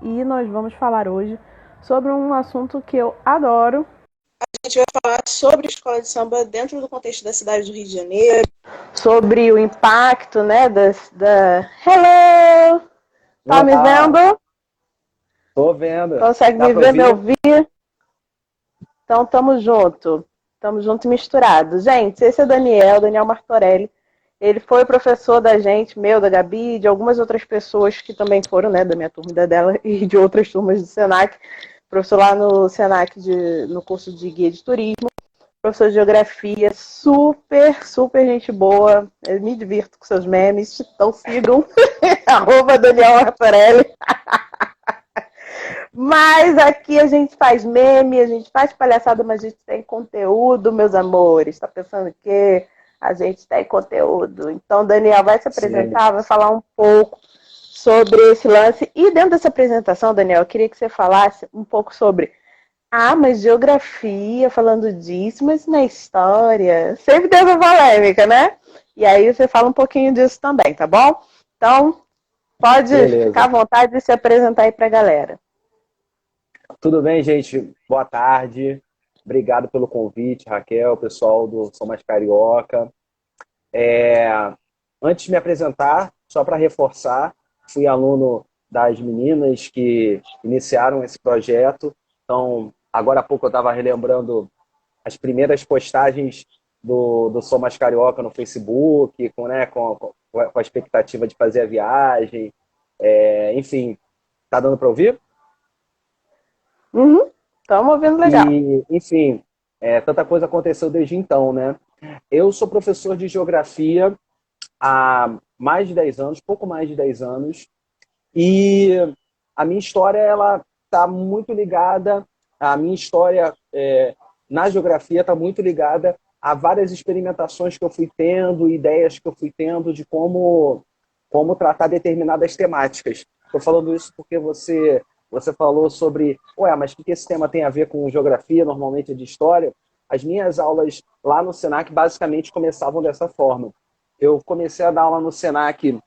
e nós vamos falar hoje sobre um assunto que eu adoro. A gente vai falar sobre escola de samba dentro do contexto da cidade do Rio de Janeiro, sobre o impacto, né, Hello! Tá me Olá, vendo? tô vendo. Consegue Dá me para ver, me ouvir? ouvir? Então, tamo junto. Tamo junto e misturado. Gente, esse é Daniel Martorelli. Ele foi professor da gente, meu, da Gabi, de algumas outras pessoas que também foram, né, da minha turma e da dela, e de outras turmas do Senac. Professor lá no Senac, no curso de guia de turismo. Professor de geografia, super, super gente boa. Eu me divirto com seus memes, então sigam. Arroba Daniel Martorelli. Mas aqui a gente faz meme, a gente faz palhaçada, mas a gente tem conteúdo, meus amores. Tá pensando que a gente tem conteúdo. Então, Daniel vai se Sim. apresentar, vai falar um pouco sobre esse lance. E dentro dessa apresentação, Daniel, eu queria que você falasse um pouco sobre mas geografia, falando disso, mas na história. Sempre tem essa polêmica, né? E aí você fala um pouquinho disso também, tá bom? Então, pode ficar à Beleza. vontade de se apresentar aí pra galera. Tudo bem, gente? Boa tarde. Obrigado pelo convite, Raquel, pessoal do Sou Mais Carioca. É, Antes de me apresentar, só para reforçar, fui aluno das meninas que iniciaram esse projeto. Então, agora há pouco eu estava relembrando as primeiras postagens do Sou Mais Carioca no Facebook, com a expectativa de fazer a viagem. Enfim, tá dando para ouvir? Uhum, estamos ouvindo legal. E, enfim, tanta coisa aconteceu desde então, né? Eu sou professor de geografia há mais de 10 anos, pouco mais de 10 anos, e a minha história, ela está muito ligada, a minha história na geografia está muito ligada a várias experimentações que eu fui tendo, ideias que eu fui tendo de como tratar determinadas temáticas. Estou falando isso porque você falou sobre, ué, mas o que esse tema tem a ver com geografia, normalmente é de história? As minhas aulas lá no Senac basicamente começavam dessa forma. Eu comecei a dar aula no Senac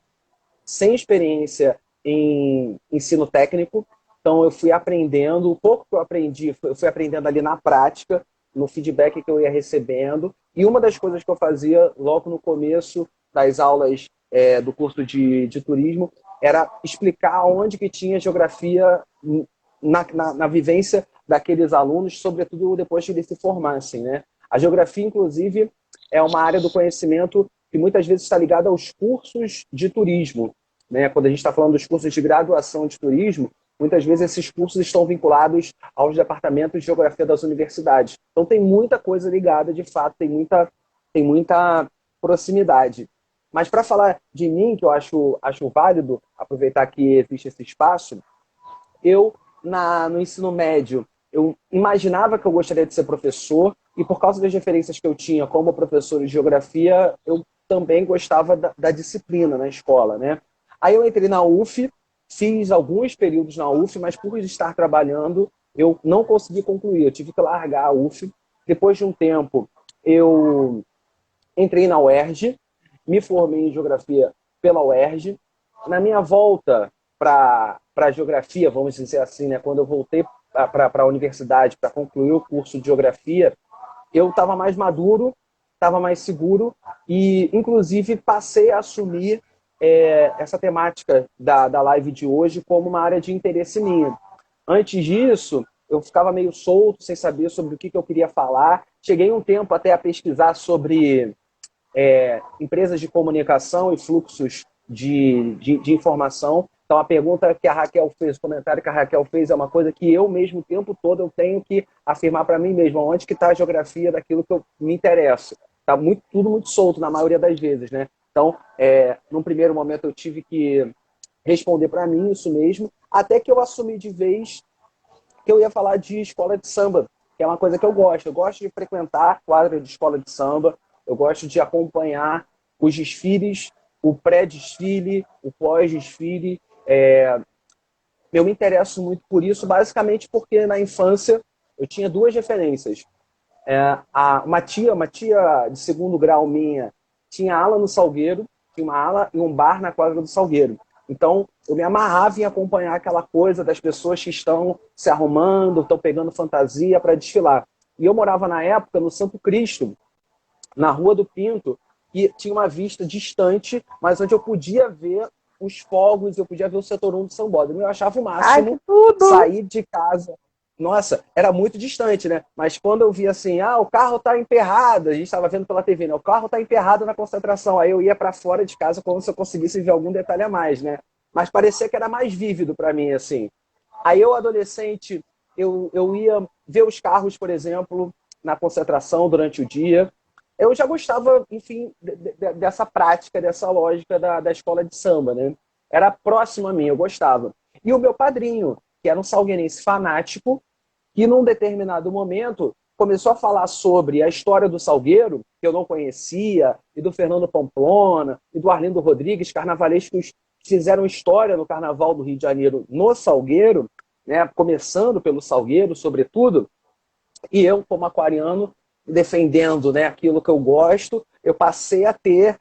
sem experiência em ensino técnico, então eu fui aprendendo, o pouco que eu aprendi, eu fui aprendendo ali na prática, no feedback que eu ia recebendo, e uma das coisas que eu fazia logo no começo das aulas do curso de turismo era explicar onde que tinha geografia na vivência daqueles alunos, sobretudo depois que eles se formassem, né? A geografia, inclusive, é uma área do conhecimento que muitas vezes está ligada aos cursos de turismo, né? Quando a gente está falando dos cursos de graduação de turismo, muitas vezes esses cursos estão vinculados aos departamentos de geografia das universidades. Então tem muita coisa ligada, de fato, tem muita proximidade. Mas para falar de mim, que eu acho válido aproveitar que existe esse espaço, eu, no ensino médio, eu imaginava que eu gostaria de ser professor e por causa das referências que eu tinha como professor de geografia, eu também gostava da disciplina na escola, né? Aí eu entrei na UF, fiz alguns períodos na UF, mas por estar trabalhando, eu não consegui concluir, eu tive que largar a UF. Depois de um tempo, eu entrei na UERJ, me formei em geografia pela UERJ. Na minha volta para a geografia, vamos dizer assim, né, quando eu voltei para a universidade para concluir o curso de geografia, eu estava mais maduro, estava mais seguro e, inclusive, passei a assumir essa temática da live de hoje como uma área de interesse minha. Antes disso, eu ficava meio solto, sem saber sobre o que eu queria falar. Cheguei um tempo até a pesquisar sobre empresas de comunicação e fluxos de informação. Então, a pergunta que a Raquel fez, o comentário que a Raquel fez é uma coisa que eu mesmo, o tempo todo, eu tenho que afirmar para mim mesmo, onde que está a geografia daquilo que eu me interesso. Está tudo muito solto, na maioria das vezes, né? Então, num primeiro momento, eu tive que responder para mim isso mesmo, até que eu assumi de vez que eu ia falar de escola de samba, que é uma coisa que eu gosto. Eu gosto de frequentar quadra de escola de samba, eu gosto de acompanhar os desfiles, o pré-desfile, o pós-desfile. Eu me interesso muito por isso, basicamente porque na infância eu tinha duas referências. Uma tia de segundo grau minha tinha ala no Salgueiro, tinha uma ala e um bar na quadra do Salgueiro. Então, eu me amarrava em acompanhar aquela coisa das pessoas que estão se arrumando, estão pegando fantasia para desfilar. E eu morava na época no Santo Cristo, na Rua do Pinto, e tinha uma vista distante, mas onde eu podia ver os fogos, eu podia ver o setor 1 do Sambódromo. Eu achava o Ai, que máximo tudo! sair de casa. Nossa, era muito distante, né? Mas quando eu via assim, o carro tá emperrado, a gente estava vendo pela TV, né? O carro tá emperrado na concentração. Aí eu ia para fora de casa como se eu conseguisse ver algum detalhe a mais, né? Mas parecia que era mais vívido para mim, assim. Aí eu, adolescente, eu ia ver os carros, por exemplo, na concentração durante o dia. Eu já gostava, enfim, dessa prática, dessa lógica da escola de samba, né? Era próximo a mim, eu gostava. E o meu padrinho, que era um salgueirense fanático, que num determinado momento começou a falar sobre a história do Salgueiro, que eu não conhecia, e do Fernando Pamplona, e do Arlindo Rodrigues, carnavalescos que fizeram história no Carnaval do Rio de Janeiro no Salgueiro, né, começando pelo Salgueiro, sobretudo, e eu, como aquariano, defendendo, né, aquilo que eu gosto, eu passei a ter,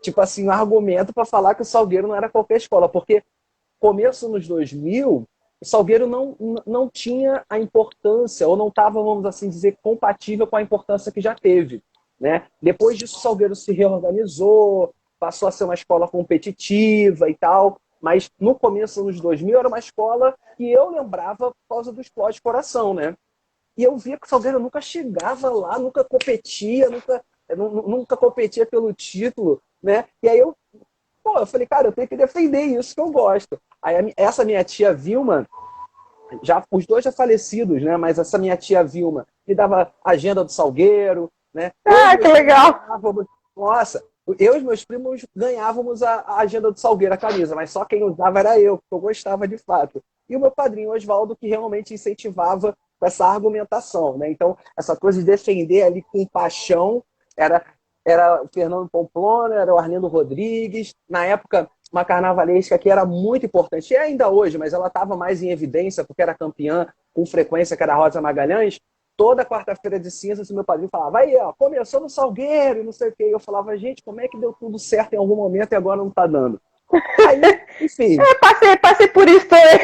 tipo assim, um argumento para falar que o Salgueiro não era qualquer escola, porque começo nos 2000, o Salgueiro não tinha a importância, ou não estava, vamos assim dizer, compatível com a importância que já teve. Né? Depois disso, o Salgueiro se reorganizou, passou a ser uma escola competitiva e tal, mas no começo dos 2000 era uma escola que eu lembrava por causa do Explode Coração, né? E eu via que o Salgueiro nunca chegava lá, nunca competia, nunca competia pelo título, né? E aí eu falei, cara, eu tenho que defender isso que eu gosto. Aí essa minha tia Vilma, os dois já falecidos, né? Mas essa minha tia Vilma me dava a agenda do Salgueiro, né? Eu e Ah, que meus primos legal! ganhávamos, nossa, eu e meus primos ganhávamos a agenda do Salgueiro, a camisa, mas só quem usava era eu, porque eu gostava de fato. E o meu padrinho Oswaldo, que realmente incentivava com essa argumentação, né? Então, essa coisa de defender ali com paixão era o Fernando Pamplona, era o Arlindo Rodrigues. Na época, uma carnavalesca que era muito importante, e ainda hoje, mas ela estava mais em evidência porque era campeã com frequência, que era a Rosa Magalhães. Toda quarta-feira de cinzas, o meu padrinho falava, aí, ó, começou no Salgueiro, e não sei o quê. E eu falava, gente, como é que deu tudo certo em algum momento e agora não está dando? Aí, enfim, Passei por isso também.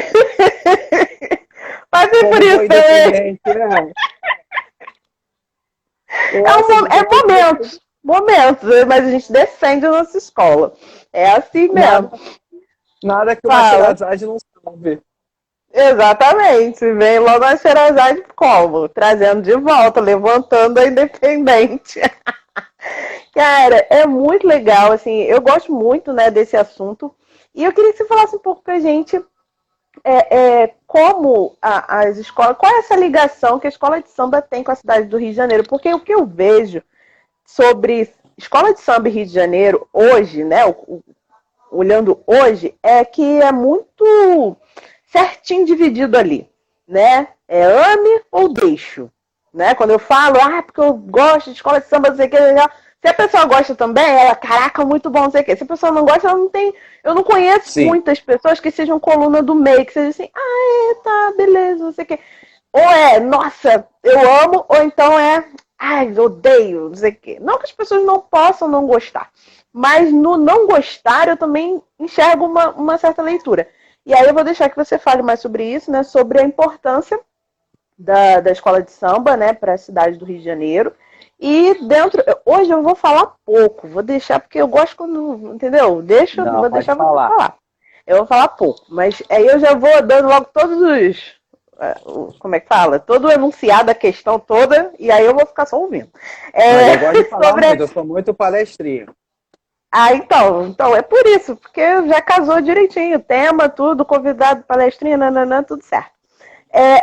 Passei por como isso bom também. independente, né? É momentos, momentos, mas a gente defende a nossa escola. É assim mesmo. Nada, nada que uma Fala. Sherazade não sabe. Exatamente. Vem logo a Xerazade como? Trazendo de volta, levantando a independente. Cara, é muito legal, assim, eu gosto muito, né, desse assunto. E eu queria que você falasse um pouco pra gente como as escolas, qual é essa ligação que a escola de samba tem com a cidade do Rio de Janeiro? Porque o que eu vejo sobre escola de samba e Rio de Janeiro hoje, né, olhando hoje, é que é muito certinho dividido ali, né? É ame ou deixo, né? Quando eu falo, porque eu gosto de escola de samba, não sei o que, se a pessoa gosta também, ela, caraca, muito bom, não sei o que. Se a pessoa não gosta, ela não tem. Eu não conheço Sim. muitas pessoas que sejam coluna do meio, que sejam assim, tá, beleza, não sei o que. Ou nossa, eu amo, ou então odeio, não sei o quê. Não que as pessoas não possam não gostar, mas no não gostar eu também enxergo uma certa leitura. E aí eu vou deixar que você fale mais sobre isso, né? Sobre a importância da escola de samba, né? Para a cidade do Rio de Janeiro. E hoje eu vou falar pouco, vou deixar, porque eu gosto quando, entendeu? Não, Vou pode deixar você falar. falar. Eu vou falar pouco, mas aí eu já vou dando logo todos como é que fala? Todo o enunciado, a questão toda, e aí eu vou ficar só ouvindo. Mas eu gosto de falar Sobre muito, eu sou muito palestrinho. então, é por isso, porque já casou direitinho, tema, tudo, convidado, palestrinha, nananã, tudo certo.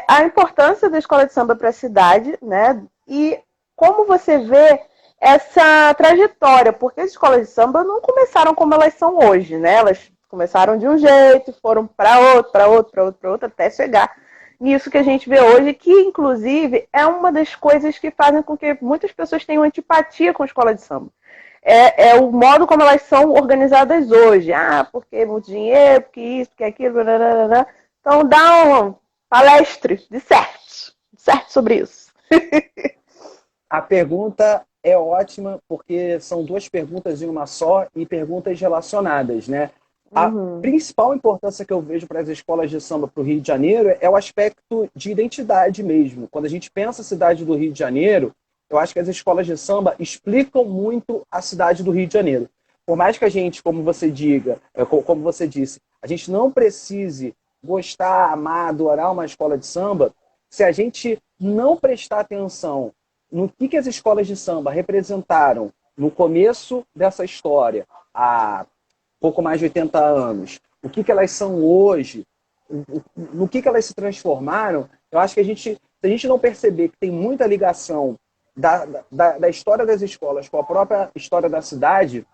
A importância da escola de samba para a cidade, né? E como você vê essa trajetória, porque as escolas de samba não começaram como elas são hoje, né? Elas começaram de um jeito, foram para outro, para outro, para outro, para outro, até chegar nisso que a gente vê hoje, que inclusive é uma das coisas que fazem com que muitas pessoas tenham antipatia com a escola de samba. É o modo como elas são organizadas hoje. Porque é muito dinheiro, porque isso, porque aquilo, blá. Então dá um palestre de certo sobre isso. A pergunta é ótima, porque são duas perguntas em uma só e perguntas relacionadas, né? A Uhum. principal importância que eu vejo para as escolas de samba para o Rio de Janeiro é o aspecto de identidade mesmo. Quando a gente pensa a cidade do Rio de Janeiro, eu acho que as escolas de samba explicam muito a cidade do Rio de Janeiro. Por mais que a gente, como você diga, como você disse, a gente não precise gostar, amar, adorar uma escola de samba, se a gente não prestar atenção no que as escolas de samba representaram no começo dessa história, há pouco mais de 80 anos, o que elas são hoje, no que elas se transformaram, eu acho que se a gente não perceber que tem muita ligação da história das escolas com a própria história da cidade,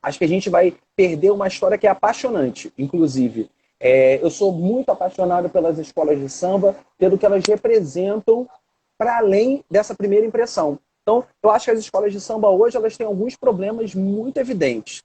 acho que a gente vai perder uma história que é apaixonante, inclusive. Eu sou muito apaixonado pelas escolas de samba, pelo que elas representam para além dessa primeira impressão. Então, eu acho que as escolas de samba hoje elas têm alguns problemas muito evidentes.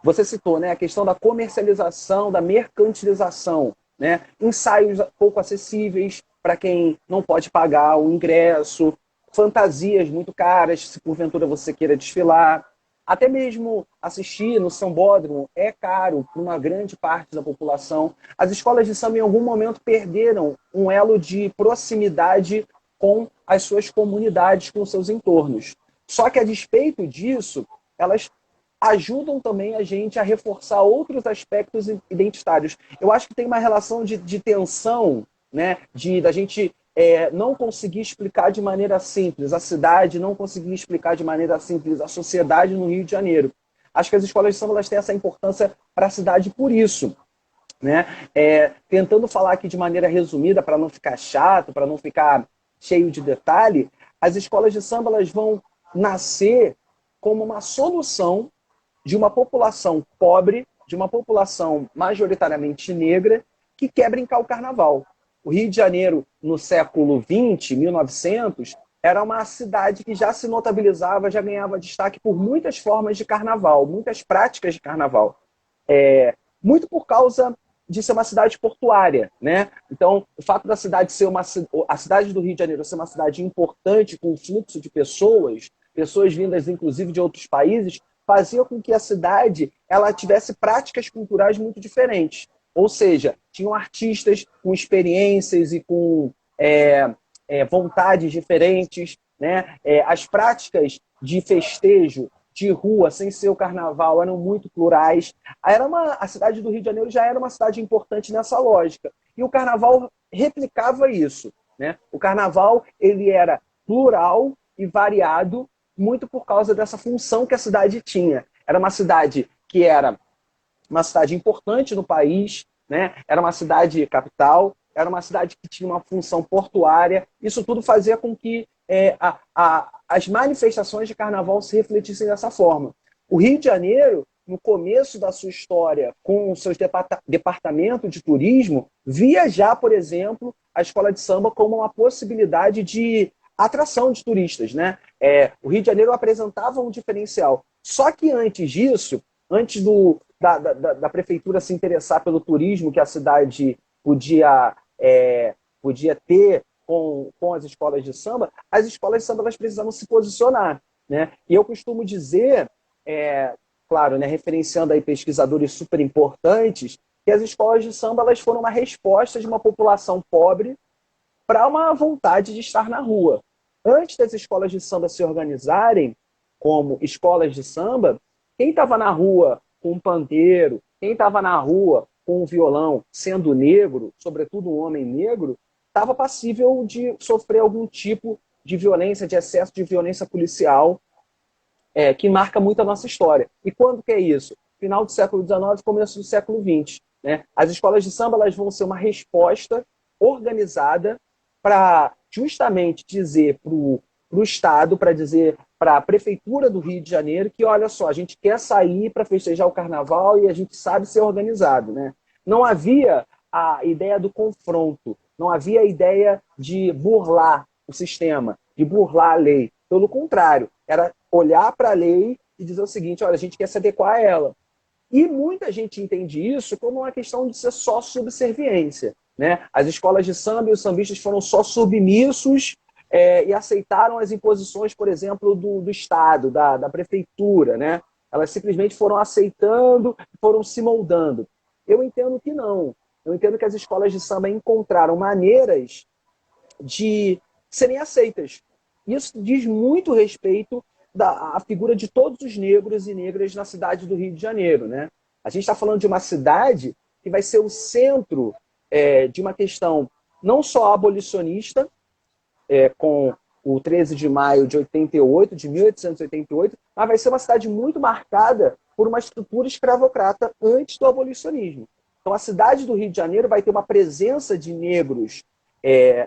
Você citou, né, a questão da comercialização, da mercantilização, né? Ensaios pouco acessíveis para quem não pode pagar o ingresso, fantasias muito caras, se porventura você queira desfilar. Até mesmo assistir no sambódromo é caro para uma grande parte da população. As escolas de samba, em algum momento, perderam um elo de proximidade com as suas comunidades, com os seus entornos. Só que, a despeito disso, elas ajudam também a gente a reforçar outros aspectos identitários. Eu acho que tem uma relação de tensão, né, da gente não conseguir explicar de maneira simples a cidade, não conseguir explicar de maneira simples a sociedade no Rio de Janeiro. Acho que as escolas de samba elas têm essa importância para a cidade por isso. Né? Tentando falar aqui de maneira resumida, para não ficar chato, para não ficar cheio de detalhe, as escolas de samba elas vão nascer como uma solução de uma população pobre, de uma população majoritariamente negra, que quer brincar o carnaval. O Rio de Janeiro, no século XX, 1900, era uma cidade que já se notabilizava, já ganhava destaque por muitas formas de carnaval, muitas práticas de carnaval. Muito por causa de ser uma cidade portuária, né? Então, o fato da cidade ser a cidade do Rio de Janeiro ser uma cidade importante com um fluxo de pessoas, pessoas vindas inclusive de outros países, fazia com que a cidade ela tivesse práticas culturais muito diferentes. Ou seja, tinham artistas com experiências e com vontades diferentes, né? As práticas de festejo de rua, sem ser o carnaval, eram muito plurais. A cidade do Rio de Janeiro já era uma cidade importante nessa lógica. E o carnaval replicava isso. Né? O carnaval ele era plural e variado muito por causa dessa função que a cidade tinha. Era uma cidade que era uma cidade importante no país, né? Era uma cidade capital, era uma cidade que tinha uma função portuária. Isso tudo fazia com que as manifestações de carnaval se refletissem dessa forma. O Rio de Janeiro, no começo da sua história, com os seus departamentos de turismo, via já, por exemplo, a escola de samba como uma possibilidade de atração de turistas. Né? O Rio de Janeiro apresentava um diferencial. Só que antes disso, antes da prefeitura se interessar pelo turismo que a cidade podia ter com as escolas de samba, as escolas de samba elas precisavam se posicionar. Né? E eu costumo dizer, claro, né, referenciando aí pesquisadores super importantes, que as escolas de samba elas foram uma resposta de uma população pobre para uma vontade de estar na rua. Antes das escolas de samba se organizarem como escolas de samba, quem estava na rua com um pandeiro, quem estava na rua com um violão, sendo negro, sobretudo um homem negro, estava passível de sofrer algum tipo de violência, de excesso de violência policial, que marca muito a nossa história. E quando que é isso? Final do século XIX, começo do século XX. Né? As escolas de samba elas vão ser uma resposta organizada para justamente dizer para o Estado, para dizer para a Prefeitura do Rio de Janeiro que, olha só, a gente quer sair para festejar o Carnaval e a gente sabe ser organizado. Né? Não havia a ideia do confronto, não havia a ideia de burlar o sistema, de burlar a lei. Pelo contrário, era olhar para a lei e dizer o seguinte, olha, a gente quer se adequar a ela. E muita gente entende isso como uma questão de ser só subserviência. Né? As escolas de samba e os sambistas foram só submissos e aceitaram as imposições, por exemplo, do Estado, da prefeitura. Né? Elas simplesmente foram aceitando, foram se moldando. Eu entendo que não. Eu entendo que as escolas de samba encontraram maneiras de serem aceitas. Isso diz muito respeito à figura de todos os negros e negras na cidade do Rio de Janeiro, né? A gente está falando de uma cidade que vai ser o centro de uma questão não só abolicionista, com o 13 de maio de 88, de 1888, mas vai ser uma cidade muito marcada por uma estrutura escravocrata antes do abolicionismo. Então, a cidade do Rio de Janeiro vai ter uma presença de negros,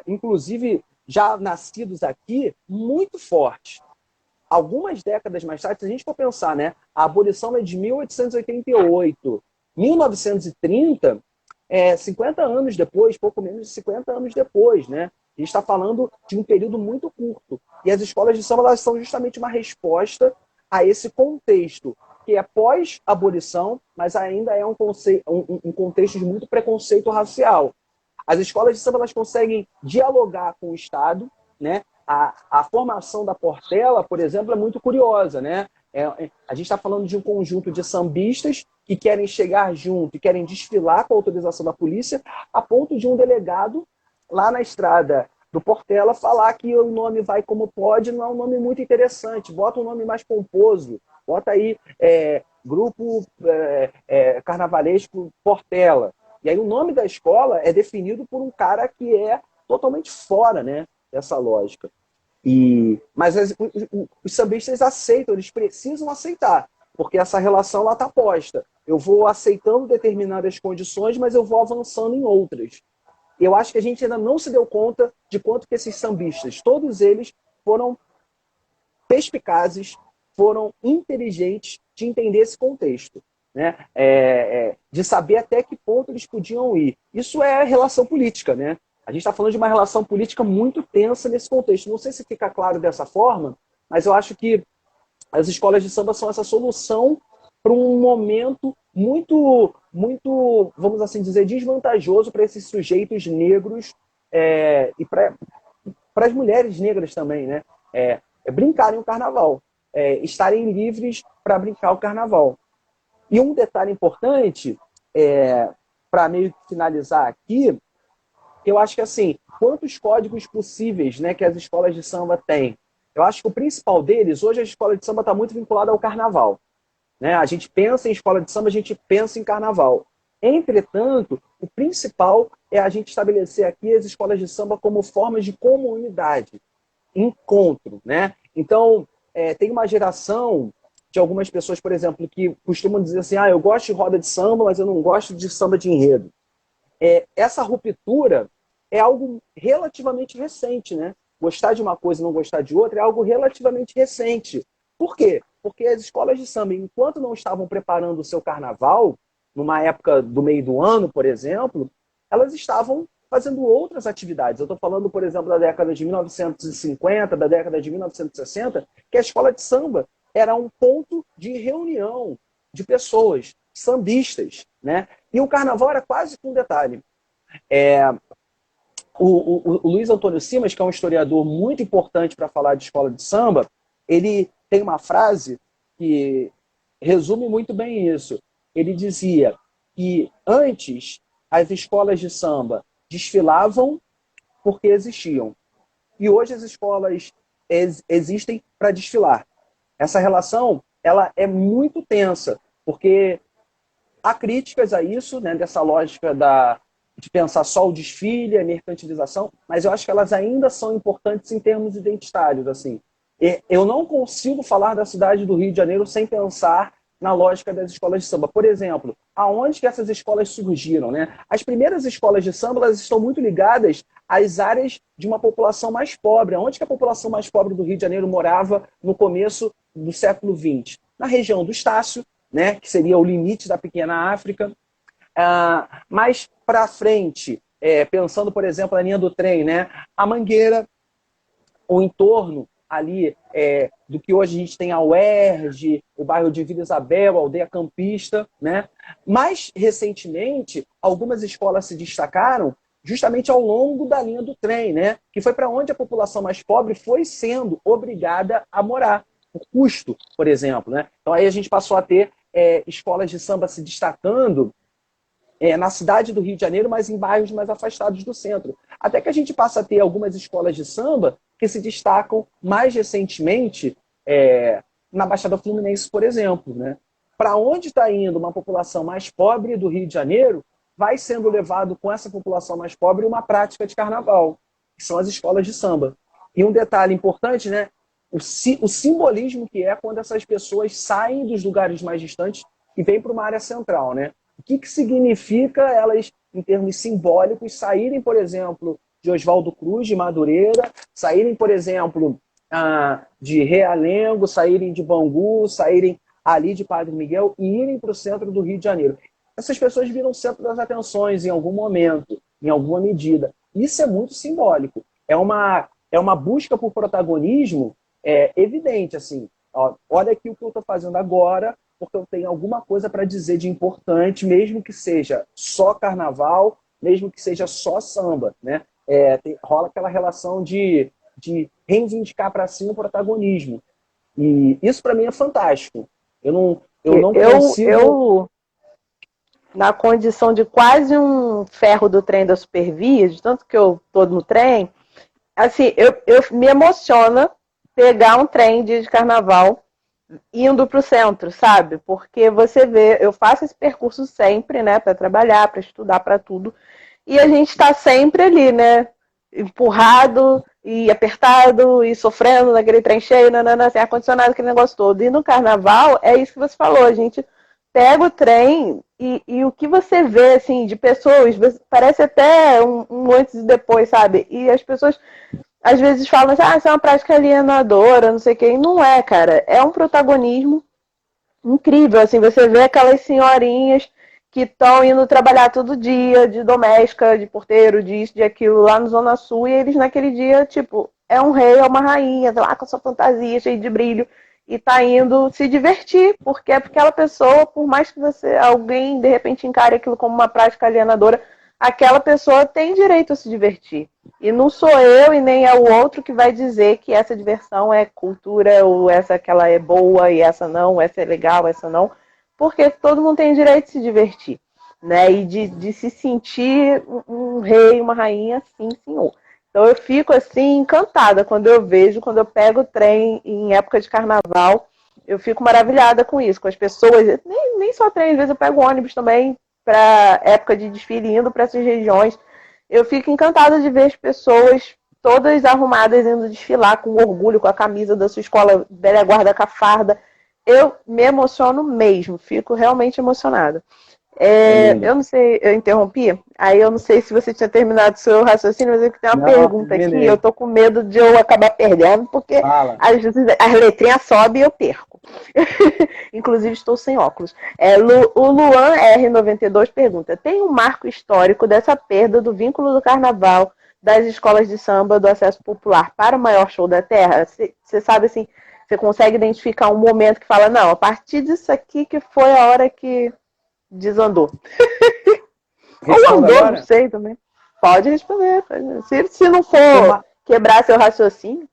inclusive já nascidos aqui, muito forte. Algumas décadas mais tarde, se a gente for pensar, né, a abolição é de 1888, 1930, 50 anos depois, pouco menos de 50 anos depois, né? A gente está falando de um período muito curto. E as escolas de samba elas são justamente uma resposta a esse contexto, que é pós-abolição, mas ainda é um contexto de muito preconceito racial. As escolas de samba elas conseguem dialogar com o Estado, né? A formação da Portela, por exemplo, é muito curiosa, né? A gente está falando de um conjunto de sambistas que querem chegar junto e querem desfilar com a autorização da polícia, a ponto de um delegado lá na estrada do Portela falar que o nome vai como pode, não é um nome muito interessante, bota um nome mais pomposo, bota aí Grupo Carnavalesco Portela. E aí o nome da escola é definido por um cara que é totalmente fora, né, dessa lógica. Mas os sambistas aceitam, eles precisam aceitar, porque essa relação está posta. Eu vou aceitando determinadas condições, mas eu vou avançando em outras. Eu acho que a gente ainda não se deu conta de quanto que esses sambistas, todos eles, foram perspicazes, foram inteligentes de entender esse contexto, né? De saber até que ponto eles podiam ir. Isso é relação política, né? A gente está falando de uma relação política muito tensa nesse contexto. Não sei se fica claro dessa forma, mas eu acho que as escolas de samba são essa solução para um momento muito, vamos assim dizer, desvantajoso para esses sujeitos negros e para as mulheres negras também, né? Brincarem o carnaval, estarem livres para brincar o carnaval. E um detalhe importante, para meio que finalizar aqui, eu acho que assim, quantos códigos possíveis, né, que as escolas de samba têm? Eu acho que o principal deles, hoje a escola de samba está muito vinculada ao carnaval, né? A gente pensa em escola de samba, a gente pensa em carnaval. Entretanto, o principal é a gente estabelecer aqui as escolas de samba como formas de comunidade, encontro, né? Então, tem uma geração de algumas pessoas, por exemplo, que costumam dizer assim, eu gosto de roda de samba, mas eu não gosto de samba de enredo. Essa ruptura é algo relativamente recente, né? Gostar de uma coisa e não gostar de outra é algo relativamente recente. Por quê? Porque as escolas de samba, enquanto não estavam preparando o seu carnaval, numa época do meio do ano, por exemplo, elas estavam fazendo outras atividades. Eu estou falando, por exemplo, da década de 1950, da década de 1960, que a escola de samba era um ponto de reunião de pessoas, sambistas, né? E o carnaval era quase que um detalhe. O Luiz Antônio Simas, que é um historiador muito importante para falar de escola de samba, ele tem uma frase que resume muito bem isso. Ele dizia que antes as escolas de samba desfilavam porque existiam. E hoje as escolas existem para desfilar. Essa relação ela é muito tensa, porque há críticas a isso, né, dessa lógica de pensar só o desfile, a mercantilização, mas eu acho que elas ainda são importantes em termos identitários. Assim. Eu não consigo falar da cidade do Rio de Janeiro sem pensar na lógica das escolas de samba. Por exemplo, aonde que essas escolas surgiram? Né? As primeiras escolas de samba elas estão muito ligadas às áreas de uma população mais pobre. Onde que a população mais pobre do Rio de Janeiro morava no começo do século XX? Na região do Estácio, né, que seria o limite da pequena África. Mais para frente, pensando, por exemplo, na linha do trem, né, a Mangueira, o entorno ali do que hoje a gente tem a UERJ, o bairro de Vila Isabel, a aldeia campista. Né? Mais recentemente, algumas escolas se destacaram justamente ao longo da linha do trem, né? Que foi para onde a população mais pobre foi sendo obrigada a morar. por custo, por exemplo, né? Então aí a gente passou a ter escolas de samba se destacando na cidade do Rio de Janeiro, mas em bairros mais afastados do centro. Até que a gente passa a ter algumas escolas de samba que se destacam mais recentemente na Baixada Fluminense, por exemplo, né? Para onde está indo uma população mais pobre do Rio de Janeiro, vai sendo levado com essa população mais pobre uma prática de carnaval, que são as escolas de samba. E um detalhe importante, né? O simbolismo que é quando essas pessoas saem dos lugares mais distantes e vêm para uma área central, né? O que significa elas, em termos simbólicos, saírem, por exemplo, de Oswaldo Cruz, de Madureira, saírem, por exemplo, de Realengo, saírem de Bangu, saírem ali de Padre Miguel e irem para o centro do Rio de Janeiro. Essas pessoas viram o centro das atenções em algum momento, em alguma medida. Isso é muito simbólico. É uma busca por protagonismo evidente, assim. Ó, olha aqui o que eu estou fazendo agora, porque eu tenho alguma coisa para dizer de importante, mesmo que seja só carnaval, mesmo que seja só samba, né? Rola aquela relação de reivindicar para si o protagonismo. E isso para mim é fantástico. Eu não consigo... Eu, na condição de quase um ferro do trem da Supervia, de tanto que eu tô no trem, assim, eu me emociona pegar um trem de carnaval indo para o centro, sabe? Porque você vê, eu faço esse percurso sempre, né, para trabalhar, para estudar, para tudo, e a gente está sempre ali, né, empurrado e apertado e sofrendo naquele trem cheio, nanana, sem ar-condicionado, aquele negócio todo. E no carnaval, é isso que você falou, a gente pega o trem e o que você vê, assim, de pessoas, parece até um antes e depois, sabe? E as pessoas às vezes falam assim, isso é uma prática alienadora, não sei o quê. E não é, cara. É um protagonismo incrível, assim, você vê aquelas senhorinhas que estão indo trabalhar todo dia, de doméstica, de porteiro, disso, de aquilo, lá no Zona Sul, e eles naquele dia, tipo, é um rei, é uma rainha, tá lá com a sua fantasia cheia de brilho, e tá indo se divertir, porque é porque aquela pessoa, por mais que alguém, de repente, encare aquilo como uma prática alienadora, aquela pessoa tem direito a se divertir. E não sou eu e nem é o outro que vai dizer que essa diversão é cultura, ou essa que ela é boa e essa não, essa é legal, essa não, porque todo mundo tem direito de se divertir, né? E de se sentir um rei, uma rainha, sim, senhor. Então eu fico assim encantada quando eu pego o trem em época de carnaval, eu fico maravilhada com isso, com as pessoas, nem só trem, às vezes eu pego ônibus também para época de desfile indo para essas regiões. Eu fico encantada de ver as pessoas todas arrumadas indo desfilar com orgulho, com a camisa da sua escola velha guarda com a farda. Eu me emociono mesmo, fico realmente emocionada. Eu não sei, eu interrompi, aí eu não sei se você tinha terminado o seu raciocínio, mas eu tenho uma pergunta aqui, eu tô com medo de eu acabar perdendo, porque as letrinhas sobem e eu perco. Inclusive estou sem óculos. O Luan R92 pergunta, tem um marco histórico dessa perda do vínculo do carnaval das escolas de samba do acesso popular para o maior show da Terra? Você sabe assim, você consegue identificar um momento que fala, não, a partir disso aqui que foi a hora que desandou. Ou andou, agora? Não sei também. Pode responder. Se não for quebrar seu raciocínio.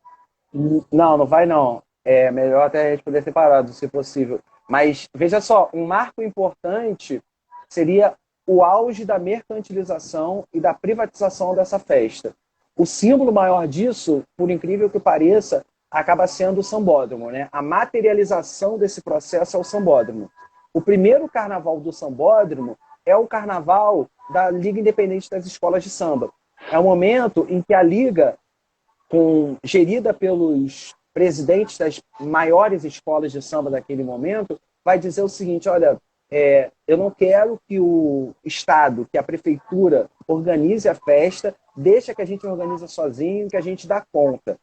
Não vai não. É melhor até responder separado, se possível. Mas, veja só, um marco importante seria o auge da mercantilização e da privatização dessa festa. O símbolo maior disso, por incrível que pareça, acaba sendo o sambódromo, né? A materialização desse processo é o sambódromo. O primeiro carnaval do sambódromo é o carnaval da Liga Independente das Escolas de Samba. É o momento em que a Liga, gerida pelos presidentes das maiores escolas de samba daquele momento, vai dizer o seguinte, olha, eu não quero que o Estado, que a Prefeitura organize a festa, deixa que a gente organiza sozinho, que a gente dá conta.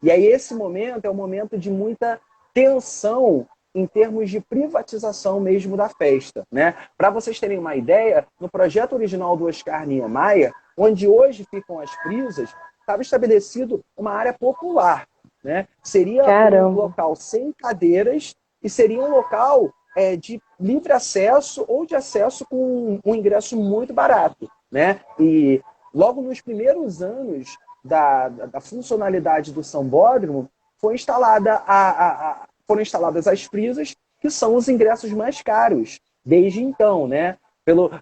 E aí esse momento é um momento de muita tensão em termos de privatização mesmo da festa, né? Para vocês terem uma ideia, no projeto original do Oscar Niemeyer, onde hoje ficam as prisas, estava estabelecido uma área popular, né? Seria um local sem cadeiras e seria um local de livre acesso ou de acesso com um ingresso muito barato, né? E logo nos primeiros anos da funcionalidade do sambódromo, foi instalada foram instaladas as frisas, que são os ingressos mais caros desde então, né?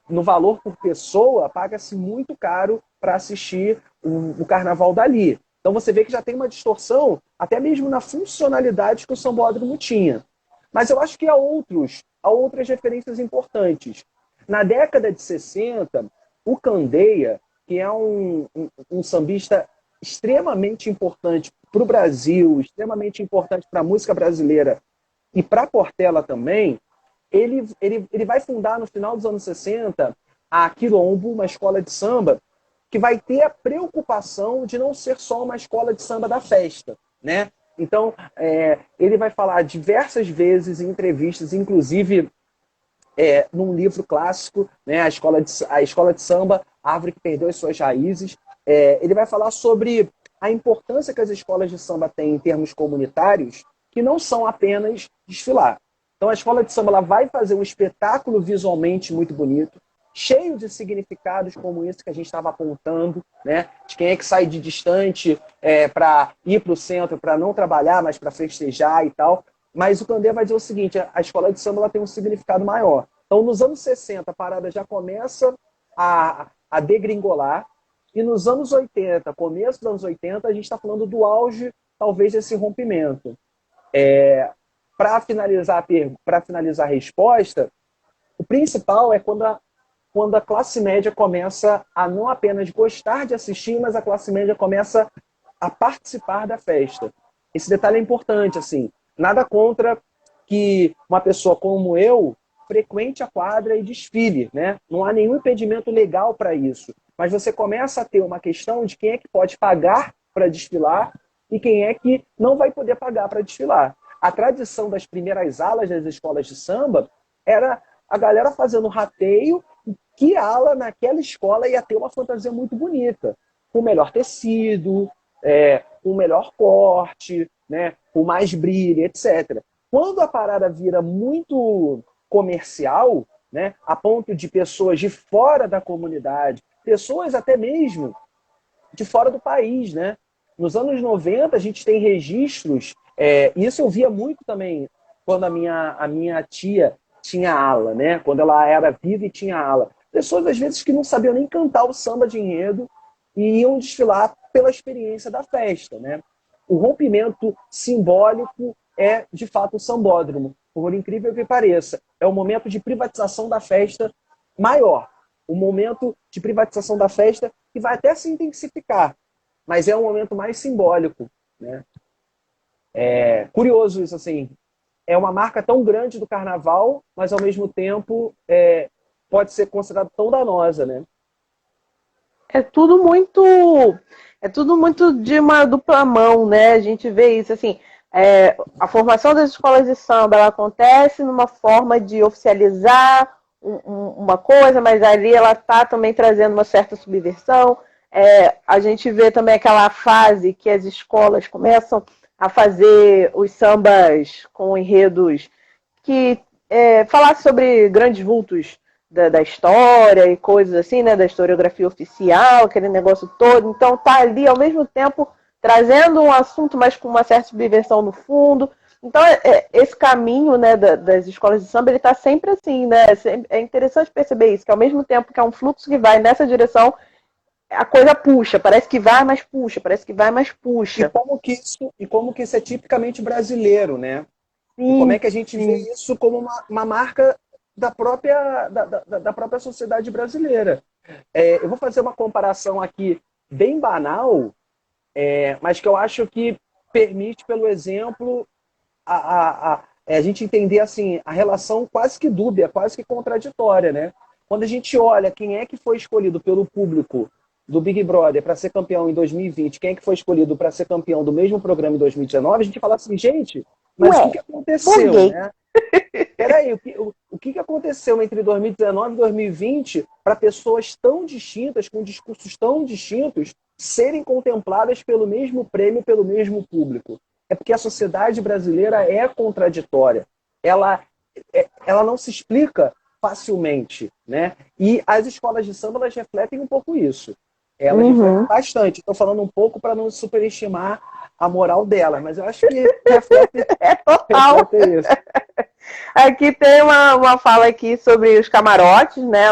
No valor por pessoa, paga-se muito caro para assistir o carnaval dali. Então você vê que já tem uma distorção, até mesmo na funcionalidade que o sambódromo tinha. Mas eu acho que há outras referências importantes. Na década de 60, o Candeia, que é um sambista extremamente importante para o Brasil, extremamente importante para a música brasileira e para a Portela também, ele vai fundar no final dos anos 60 a Quilombo, uma escola de samba, que vai ter a preocupação de não ser só uma escola de samba da festa, né? Então, ele vai falar diversas vezes em entrevistas, inclusive num livro clássico, né, a escola de Samba, a Árvore que Perdeu as Suas Raízes. Ele vai falar sobre a importância que as escolas de samba têm em termos comunitários, que não são apenas desfilar. Então, a escola de samba ela vai fazer um espetáculo visualmente muito bonito, cheio de significados como esse que a gente estava apontando, né? De quem é que sai de distante para ir para o centro, para não trabalhar, mas para festejar e tal. Mas o Candeia vai dizer o seguinte, a escola de samba ela tem um significado maior. Então, nos anos 60, a parada já começa a degringolar, e nos anos 80, começo dos anos 80, a gente está falando do auge, talvez, desse rompimento. Para finalizar a resposta, o principal é quando a classe média começa a não apenas gostar de assistir, mas a classe média começa a participar da festa. Esse detalhe é importante, assim. Nada contra que uma pessoa como eu frequente a quadra e desfile, né? Não há nenhum impedimento legal para isso. Mas você começa a ter uma questão de quem é que pode pagar para desfilar e quem é que não vai poder pagar para desfilar. A tradição das primeiras alas das escolas de samba era a galera fazendo rateio, que ala naquela escola ia ter uma fantasia muito bonita, com o melhor tecido, com o melhor corte, né, com mais brilho, etc. Quando a parada vira muito comercial, né, a ponto de pessoas de fora da comunidade, pessoas até mesmo de fora do país, né? Nos anos 90, a gente tem registros, isso eu via muito também quando a minha tia tinha ala, né? Quando ela era viva e tinha ala. Pessoas, às vezes, que não sabiam nem cantar o samba de enredo e iam desfilar pela experiência da festa, né? O rompimento simbólico é, de fato, o sambódromo, por incrível que pareça. É o momento de privatização da festa maior. O momento de privatização da festa que vai até se intensificar, mas é um momento mais simbólico, né? Curioso isso, assim. É uma marca tão grande do carnaval, mas, ao mesmo tempo, pode ser considerada tão danosa, né? É tudo muito, é tudo muito de uma dupla mão, né? A gente vê isso assim. A formação das escolas de samba ela acontece numa forma de oficializar uma coisa, mas ali ela está também trazendo uma certa subversão. A gente vê também aquela fase que as escolas começam a fazer os sambas com enredos que falasse sobre grandes vultos da história e coisas assim, né, da historiografia oficial, aquele negócio todo. Então tá ali ao mesmo tempo trazendo um assunto, mas com uma certa subversão no fundo. Então esse caminho, né, das escolas de samba, ele tá sempre assim, né? É interessante perceber isso, que ao mesmo tempo que é um fluxo que vai nessa direção, a coisa puxa, parece que vai, mas puxa, parece que vai, mas puxa. E como que isso é tipicamente brasileiro, né? Sim, e como é que a gente sim. vê isso como uma marca da própria sociedade brasileira. Eu vou fazer uma comparação aqui bem banal, mas que eu acho que permite, pelo exemplo, a gente entender assim, a relação quase que dúbia, quase que contraditória, né? Quando a gente olha quem é que foi escolhido pelo público do Big Brother para ser campeão em 2020, quem é que foi escolhido para ser campeão do mesmo programa em 2019, a gente fala assim, gente, mas o que aconteceu, buguei. né? Peraí, o que aconteceu entre 2019 e 2020 para pessoas tão distintas, com discursos tão distintos, serem contempladas pelo mesmo prêmio, pelo mesmo público? É porque a sociedade brasileira é contraditória. Ela não se explica facilmente, né? E as escolas de samba, elas refletem um pouco isso. Elas refletem bastante. Estou falando um pouco para não superestimar a moral dela, mas eu acho que reflete, É total. reflete isso. Aqui tem uma fala aqui sobre os camarotes, né?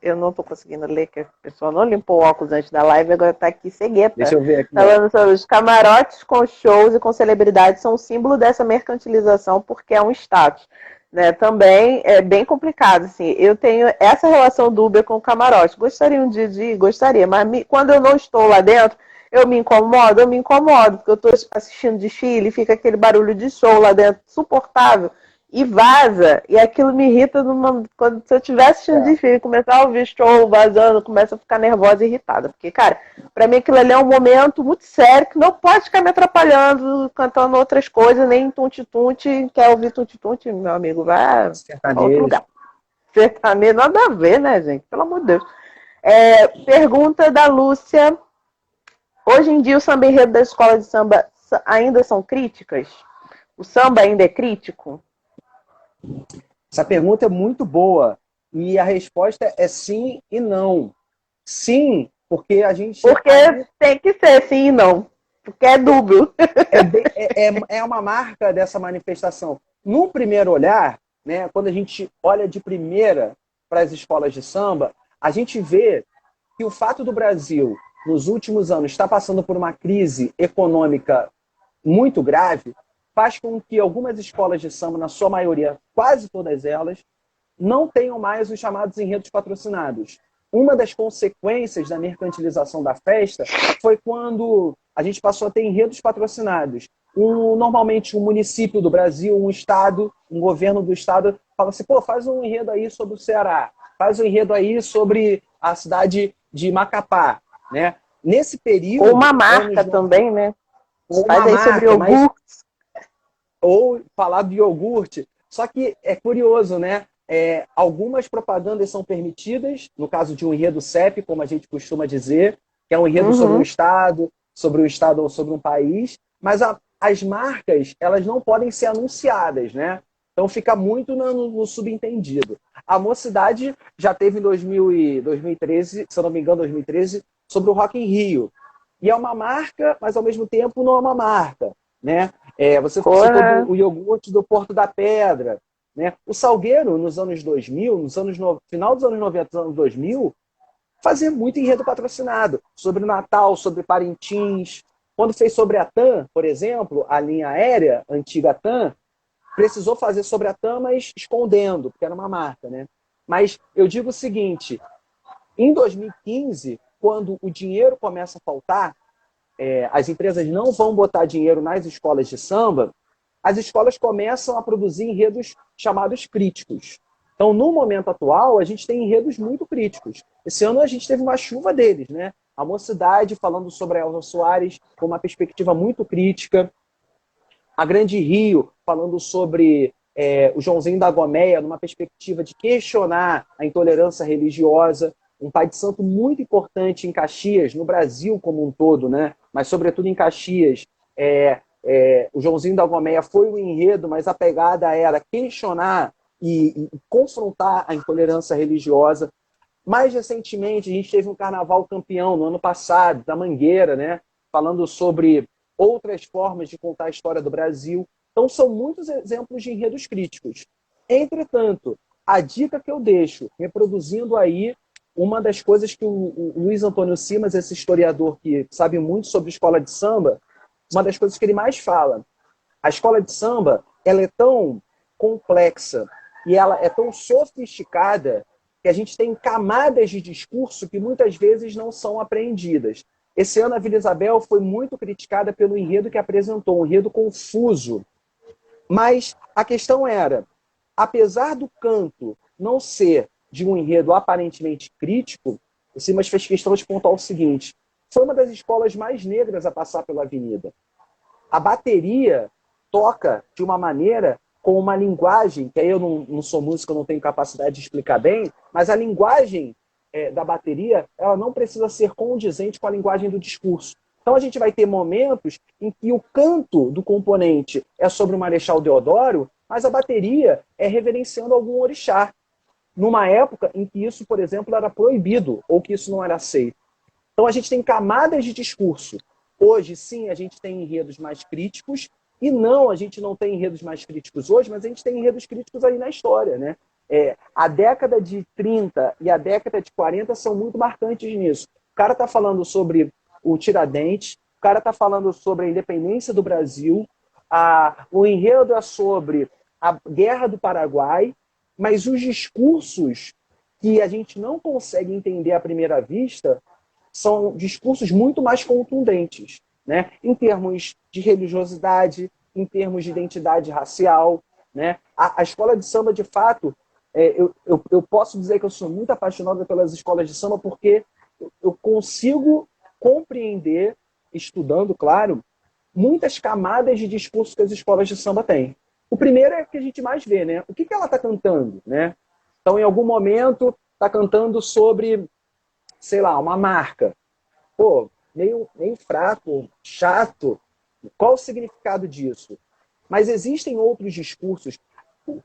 Eu não estou conseguindo ler, que a pessoa não limpou o óculos antes da live, agora está aqui cegueta. Deixa eu ver aqui, ó. Falando sobre os camarotes com shows e com celebridades são um símbolo dessa mercantilização porque é um status. Né? Também é bem complicado, assim. Eu tenho essa relação do Uber com o camarote. Gostaria um dia de ir? Gostaria, mas quando eu não estou lá dentro, eu me incomodo, porque eu estou assistindo desfile, fica aquele barulho de show lá dentro, suportável, e vaza, e aquilo me irrita quando se eu estiver assistindo desfile, começar a ouvir show vazando, começa a ficar nervosa e irritada, porque, cara, pra mim aquilo ali é um momento muito sério, que não pode ficar me atrapalhando, cantando outras coisas, nem tunte-tunte, quer ouvir tunte-tunte, meu amigo, vai pra outro lugar. Sertanejo, nada a ver, né, gente? Pelo amor de Deus. Pergunta da Lúcia. Hoje em dia o samba enredo das escolas de samba ainda são críticas? O samba ainda é crítico? Essa pergunta é muito boa e a resposta é sim e não. Sim, porque a gente... Porque tem que ser sim e não. Porque é dúbio. É uma marca dessa manifestação. Num primeiro olhar, né, quando a gente olha de primeira para as escolas de samba, a gente vê que o fato do Brasil, nos últimos anos, estar passando por uma crise econômica muito grave, faz com que algumas escolas de samba, na sua maioria, quase todas elas, não tenham mais os chamados enredos patrocinados. Uma das consequências da mercantilização da festa foi quando a gente passou a ter enredos patrocinados. Normalmente um município do Brasil, um estado, um governo do estado, fala assim, pô, faz um enredo aí sobre o Ceará, faz um enredo aí sobre a cidade de Macapá, né? Nesse período... Ou uma marca também, né? Faz aí sobre iogurte. Ou falar do iogurte. Só que é curioso, né? Algumas propagandas são permitidas, no caso de um enredo CEP, como a gente costuma dizer, que é um enredo sobre um estado ou sobre um país, mas as marcas, elas não podem ser anunciadas, né? Então fica muito no subentendido. A Mocidade já teve em 2013, se eu não me engano, 2013, sobre o Rock in Rio. E é uma marca, mas ao mesmo tempo não é uma marca, né? Você citou o iogurte do Porto da Pedra, né? O Salgueiro, nos anos 2000, final dos anos 90, anos 2000, fazia muito enredo patrocinado, sobre o Natal, sobre Parintins. Quando fez sobre a TAM, por exemplo, a linha aérea, a antiga TAM, precisou fazer sobre a TAM, mas escondendo, porque era uma marca, né? Mas eu digo o seguinte, em 2015, quando o dinheiro começa a faltar, as empresas não vão botar dinheiro nas escolas de samba, as escolas começam a produzir enredos chamados críticos. Então, no momento atual, a gente tem enredos muito críticos. Esse ano a gente teve uma chuva deles, né? A Mocidade falando sobre a Elza Soares com uma perspectiva muito crítica. A Grande Rio falando sobre o Joãozinho da Gomeia numa perspectiva de questionar a intolerância religiosa. Um pai de santo muito importante em Caxias, no Brasil como um todo, né? Mas sobretudo em Caxias. O Joãozinho da Gomeia foi o enredo, mas a pegada era questionar e confrontar a intolerância religiosa. Mais recentemente, a gente teve um carnaval campeão no ano passado, da Mangueira, né? Falando sobre outras formas de contar a história do Brasil. Então, são muitos exemplos de enredos críticos. Entretanto, a dica que eu deixo, reproduzindo aí uma das coisas que o Luiz Antônio Simas, esse historiador que sabe muito sobre escola de samba, uma das coisas que ele mais fala, a escola de samba, ela é tão complexa e ela é tão sofisticada que a gente tem camadas de discurso que muitas vezes não são apreendidas. Esse ano a Vila Isabel foi muito criticada pelo enredo que apresentou, um enredo confuso. Mas a questão era, apesar do canto não ser de um enredo aparentemente crítico, o Simas fez questão de pontuar o seguinte, foi uma das escolas mais negras a passar pela avenida. A bateria toca de uma maneira com uma linguagem, que aí eu não sou músico, eu não tenho capacidade de explicar bem, mas a linguagem da bateria, ela não precisa ser condizente com a linguagem do discurso. Então a gente vai ter momentos em que o canto do componente é sobre o Marechal Deodoro, mas a bateria é reverenciando algum orixá. Numa época em que isso, por exemplo, era proibido, ou que isso não era aceito. Então a gente tem camadas de discurso. Hoje, sim, a gente tem enredos mais críticos, e não, a gente não tem enredos mais críticos hoje, mas a gente tem enredos críticos aí na história, né? A década de 30 e a década de 40 são muito marcantes nisso. O cara está falando sobre o Tiradentes, o cara está falando sobre a independência do Brasil, o enredo é sobre a Guerra do Paraguai, mas os discursos que a gente não consegue entender à primeira vista são discursos muito mais contundentes, né? Em termos de religiosidade, em termos de identidade racial. Né? A escola de samba, de fato, eu posso dizer que eu sou muito apaixonado pelas escolas de samba porque eu consigo compreender, estudando, claro, muitas camadas de discurso que as escolas de samba têm. O primeiro é o que a gente mais vê, né? O que ela está cantando, né? Então, em algum momento, está cantando sobre, sei lá, uma marca. Pô, meio fraco, chato. Qual o significado disso? Mas existem outros discursos.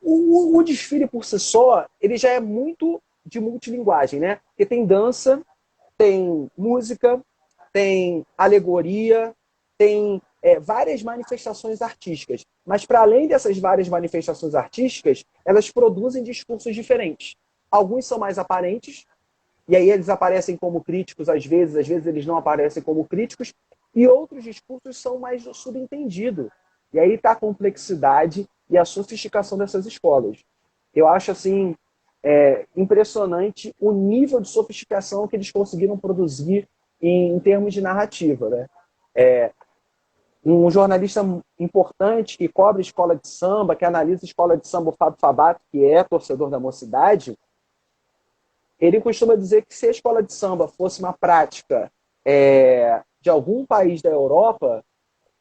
O desfile por si só, ele já é muito de multilinguagem, né? Porque tem dança, tem música, tem alegoria, tem várias manifestações artísticas. Mas, para além dessas várias manifestações artísticas, elas produzem discursos diferentes. Alguns são mais aparentes, e aí eles aparecem como críticos às vezes eles não aparecem como críticos, e outros discursos são mais subentendidos. E aí está a complexidade e a sofisticação dessas escolas. Eu acho assim impressionante o nível de sofisticação que eles conseguiram produzir em termos de narrativa. Né? Um jornalista importante que cobre escola de samba, que analisa a escola de samba, o Fábio Fabato, que é torcedor da Mocidade, ele costuma dizer que se a escola de samba fosse uma prática de algum país da Europa,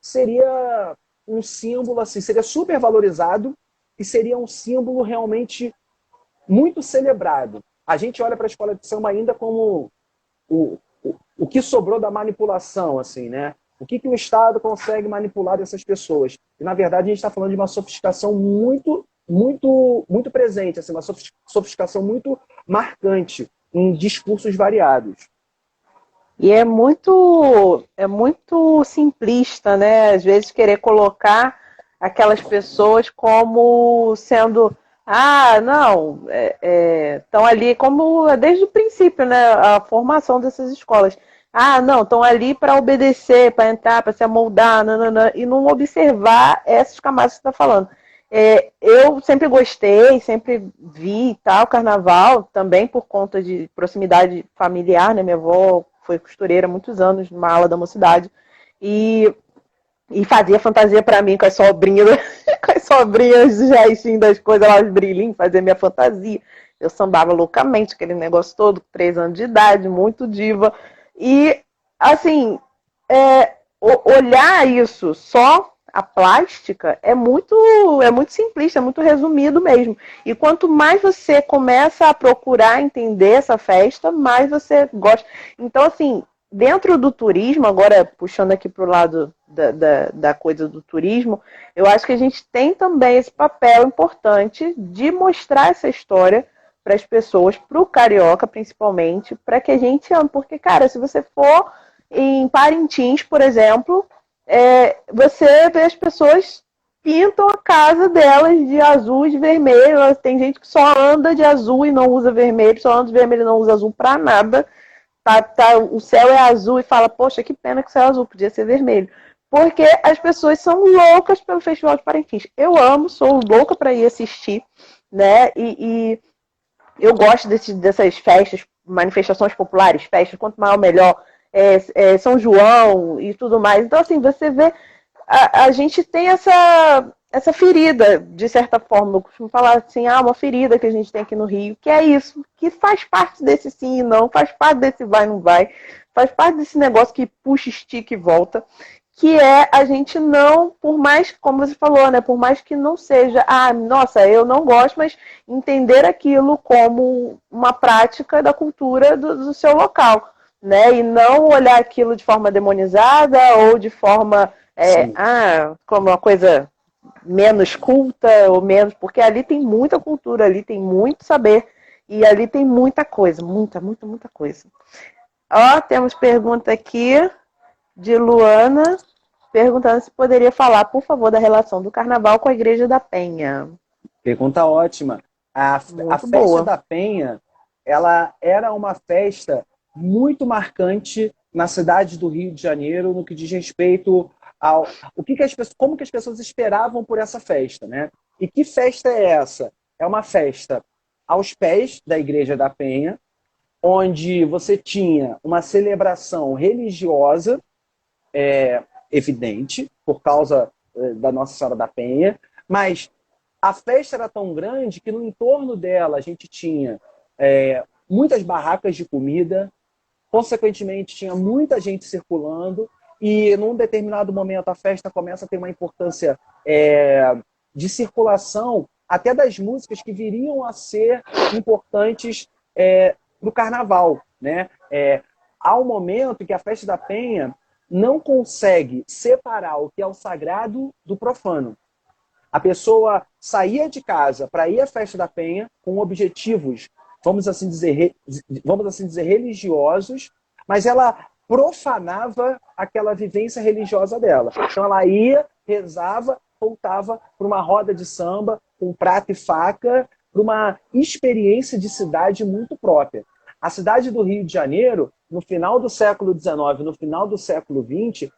seria um símbolo, assim, seria super valorizado e seria um símbolo realmente muito celebrado. A gente olha para a escola de samba ainda como o que sobrou da manipulação, assim, né? O que o Estado consegue manipular dessas pessoas? E, na verdade, a gente está falando de uma sofisticação muito, muito, muito presente, assim, uma sofisticação muito marcante em discursos variados. E é muito simplista, né? Às vezes querer colocar aquelas pessoas como sendo, não, estão ali como desde o princípio, né? A formação dessas escolas. Não, estão ali para obedecer, para entrar, para se amoldar, nananã, e não observar essas camadas que você está falando. Eu sempre gostei, sempre vi tal carnaval, também por conta de proximidade familiar, né? Minha avó foi costureira há muitos anos, numa ala da Mocidade, e fazia fantasia para mim com as sobrinhas, com as sobrinhas do jaichinho das coisas lá, os brilhinhos, fazia minha fantasia. Eu sambava loucamente, aquele negócio todo, com 3 anos de idade, muito diva. E, assim, olhar isso só a plástica é muito simplista, é muito resumido mesmo. E quanto mais você começa a procurar entender essa festa, mais você gosta. Então, assim, dentro do turismo, agora puxando aqui para o lado da coisa do turismo, eu acho que a gente tem também esse papel importante de mostrar essa história para as pessoas, para o carioca principalmente, para que a gente ame. Porque, cara, se você for em Parintins, por exemplo, você vê as pessoas pintam a casa delas de azul e de vermelho. Tem gente que só anda de azul e não usa vermelho, só anda de vermelho e não usa azul para nada. O céu é azul e fala, poxa, que pena que o céu é azul, podia ser vermelho. Porque as pessoas são loucas pelo Festival de Parintins. Eu amo, sou louca para ir assistir, né? E eu gosto dessas festas, manifestações populares, festas, quanto maior melhor, São João e tudo mais. Então, assim, você vê, a gente tem essa ferida, de certa forma. Eu costumo falar assim, uma ferida que a gente tem aqui no Rio, que é isso, que faz parte desse sim e não, faz parte desse vai e não vai, faz parte desse negócio que puxa, estica e volta, que é a gente não, por mais, como você falou, né, por mais que não seja, nossa, eu não gosto, mas entender aquilo como uma prática da cultura do seu local, né, e não olhar aquilo de forma demonizada ou de forma, como uma coisa menos culta ou menos, porque ali tem muita cultura, ali tem muito saber e ali tem muita coisa, muita, muita, muita coisa. Ó, temos pergunta aqui. de Luana, perguntando se poderia falar, por favor, da relação do carnaval com a Igreja da Penha. Pergunta ótima. A Muito festa boa. da Penha, ela era uma festa muito marcante na cidade do Rio de Janeiro no que diz respeito ao o que as pessoas, como que as pessoas esperavam por essa festa, né? E que festa é essa? É uma festa aos pés da Igreja da Penha, onde você tinha uma celebração religiosa evidente, por causa da Nossa Senhora da Penha, mas a festa era tão grande que no entorno dela a gente tinha muitas barracas de comida, consequentemente tinha muita gente circulando, e num determinado momento a festa começa a ter uma importância de circulação até das músicas que viriam a ser importantes para o carnaval, né? Há um momento que a festa da Penha não consegue separar o que é o sagrado do profano. A pessoa saía de casa para ir à festa da Penha com objetivos, vamos assim dizer, religiosos, mas ela profanava aquela vivência religiosa dela. Então ela ia, rezava, voltava para uma roda de samba, com prato e faca, para uma experiência de cidade muito própria. A cidade do Rio de Janeiro, no final do século XIX, no final do século XX,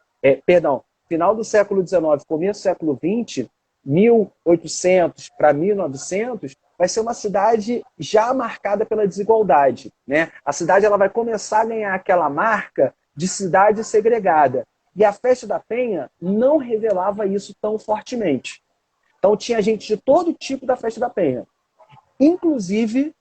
final do século XIX, começo do século XX, 1800 para 1900, vai ser uma cidade já marcada pela desigualdade, né? A cidade ela vai começar a ganhar aquela marca de cidade segregada. E a Festa da Penha não revelava isso tão fortemente. Então tinha gente de todo tipo da Festa da Penha, inclusive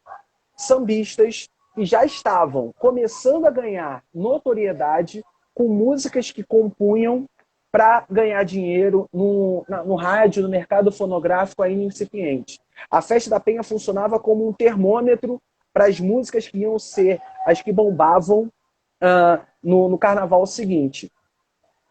sambistas que já estavam começando a ganhar notoriedade com músicas que compunham para ganhar dinheiro no rádio, no mercado fonográfico ainda incipiente. A Festa da Penha funcionava como um termômetro para as músicas que iam ser as que bombavam no carnaval seguinte.